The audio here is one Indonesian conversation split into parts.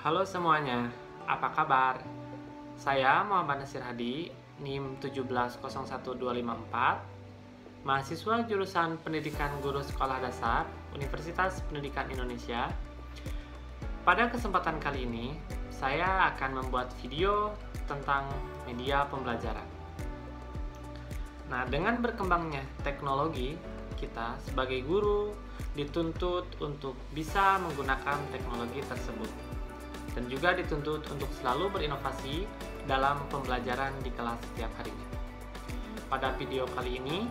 Halo semuanya, apa kabar? Saya Muhammad Nasir Hadi, NIM 1701254, mahasiswa jurusan Pendidikan Guru Sekolah Dasar, Universitas Pendidikan Indonesia. Pada kesempatan kali ini, saya akan membuat video tentang media pembelajaran. Nah, dengan berkembangnya teknologi, kita sebagai guru dituntut untuk bisa menggunakan teknologi tersebut. Dan juga dituntut untuk selalu berinovasi dalam pembelajaran di kelas setiap harinya. Pada video kali ini,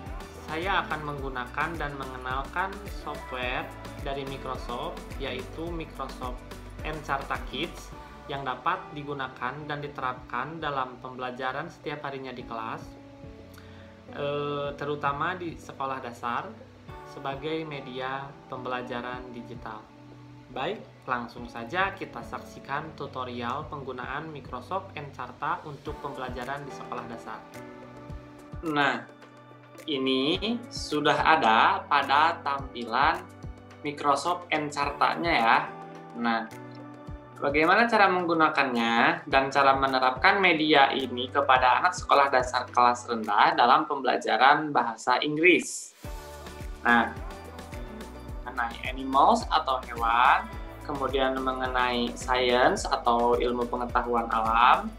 saya akan menggunakan dan mengenalkan software dari Microsoft, yaitu Microsoft Encarta Kids, yang dapat digunakan dan diterapkan dalam pembelajaran setiap harinya di kelas, terutama di sekolah dasar, sebagai media pembelajaran digital. Baik, langsung saja kita saksikan tutorial penggunaan Microsoft Encarta untuk pembelajaran di sekolah dasar. Nah, ini sudah ada pada tampilan Microsoft Encarta-nya ya. Nah, bagaimana cara menggunakannya dan cara menerapkan media ini kepada anak sekolah dasar kelas rendah dalam pembelajaran bahasa Inggris? Nah, mengenai animals atau hewan, kemudian mengenai science atau ilmu pengetahuan alam,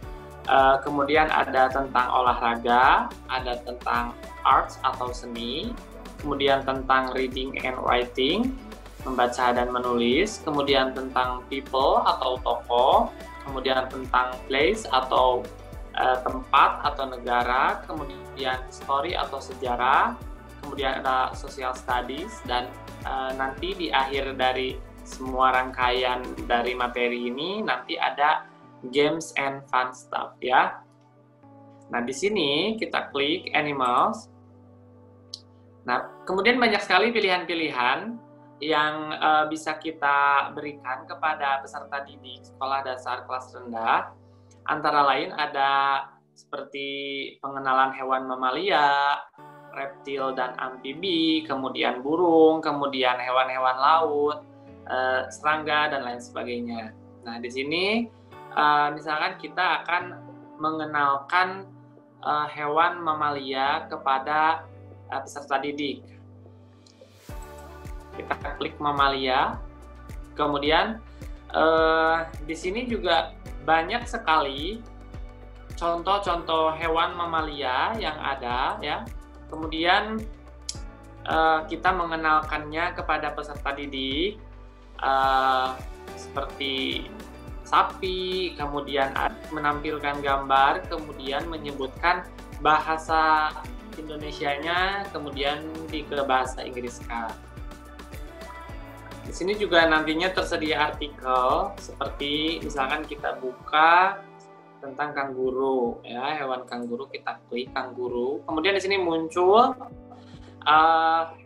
kemudian ada tentang olahraga, ada tentang arts atau seni, kemudian tentang reading and writing, membaca dan menulis, kemudian tentang people atau tokoh, kemudian tentang place atau tempat atau negara, kemudian story atau sejarah, kemudian ada social studies, dan nanti di akhir dari semua rangkaian dari materi ini nanti ada games and fun stuff ya. Nah, di sini kita klik animals. Nah, kemudian banyak sekali pilihan-pilihan yang bisa kita berikan kepada peserta didik sekolah dasar kelas rendah. Antara lain ada seperti pengenalan hewan mamalia, reptil dan amfibi, kemudian burung, kemudian hewan-hewan laut, serangga, dan lain sebagainya. Nah, di sini misalkan kita akan mengenalkan hewan mamalia kepada peserta didik. Kita klik mamalia, kemudian di sini juga banyak sekali contoh-contoh hewan mamalia yang ada ya. Kemudian kita mengenalkannya kepada peserta didik seperti sapi, kemudian menampilkan gambar, kemudian menyebutkan bahasa Indonesianya, kemudian ke bahasa Inggriskan. Di sini juga nantinya tersedia artikel seperti misalkan kita buka tentang kanguru ya, hewan kanguru, kita klik kanguru, kemudian di sini muncul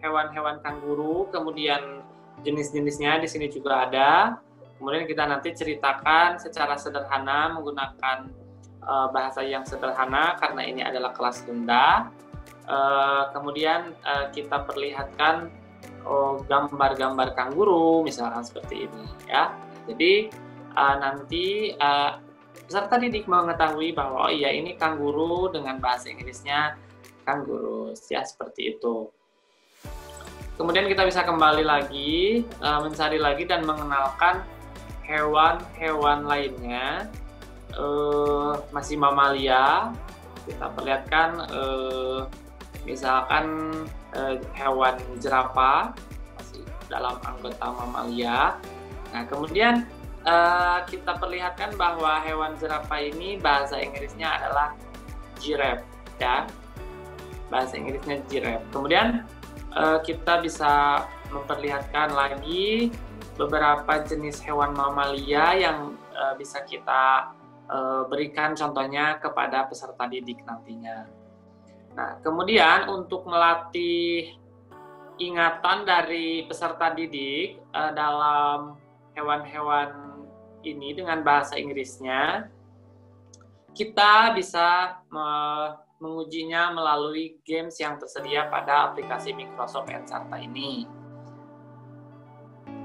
hewan-hewan kanguru, kemudian jenis-jenisnya di sini juga ada. Kemudian kita nanti ceritakan secara sederhana menggunakan bahasa yang sederhana karena ini adalah kelas rendah. Kemudian kita perlihatkan gambar-gambar kanguru misalkan seperti ini ya. Jadi nanti peserta didik mengetahui bahwa oh iya, ini kanguru dengan bahasa Inggrisnya kanggurus ya, seperti itu. Kemudian kita bisa kembali lagi, mencari lagi dan mengenalkan hewan-hewan lainnya, masih mamalia. Kita perlihatkan misalkan hewan jerapah masih dalam anggota mamalia. Nah, kemudian kita perlihatkan bahwa hewan jerapah ini bahasa Inggrisnya adalah giraffe ya. Bahasa Inggrisnya giraffe. Kemudian kita bisa memperlihatkan lagi beberapa jenis hewan mamalia yang bisa kita berikan contohnya kepada peserta didik nantinya. Nah, kemudian untuk melatih ingatan dari peserta didik dalam hewan-hewan ini dengan bahasa Inggrisnya, kita bisa mengujinya melalui games yang tersedia pada aplikasi Microsoft Encarta ini.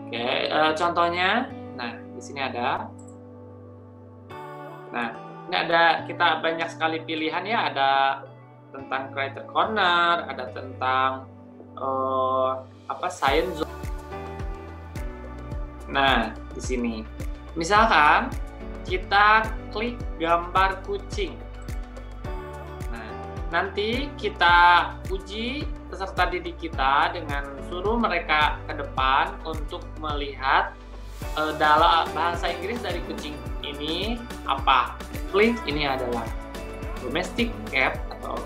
Oke, contohnya, nah di sini ada Nah, ini ada kita banyak sekali pilihan ya, ada tentang Creator Corner, ada tentang Science Zone. Nah, di sini misalkan kita klik gambar kucing. Nah, nanti kita uji peserta didik kita dengan suruh mereka ke depan untuk melihat dalam bahasa Inggris dari kucing ini apa. Klik ini adalah domestic cat atau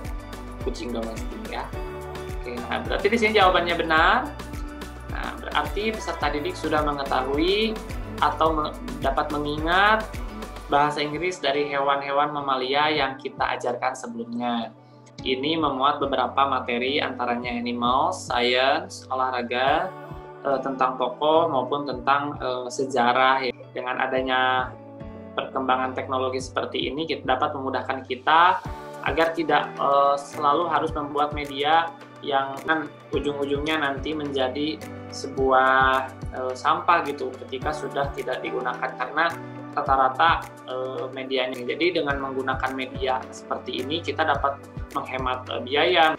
kucing domestik ya. Oke, nah berarti di sini jawabannya benar. Nah, berarti peserta didik sudah mengetahui atau dapat mengingat bahasa Inggris dari hewan-hewan mamalia yang kita ajarkan sebelumnya. Ini memuat beberapa materi antaranya animal, science, olahraga, tentang tokoh maupun tentang sejarah. Dengan adanya perkembangan teknologi seperti ini, kita dapat memudahkan kita agar tidak selalu harus membuat media yang ujung-ujungnya nanti menjadi sebuah sampah gitu ketika sudah tidak digunakan, karena rata-rata medianya. Jadi dengan menggunakan media seperti ini kita dapat menghemat biaya.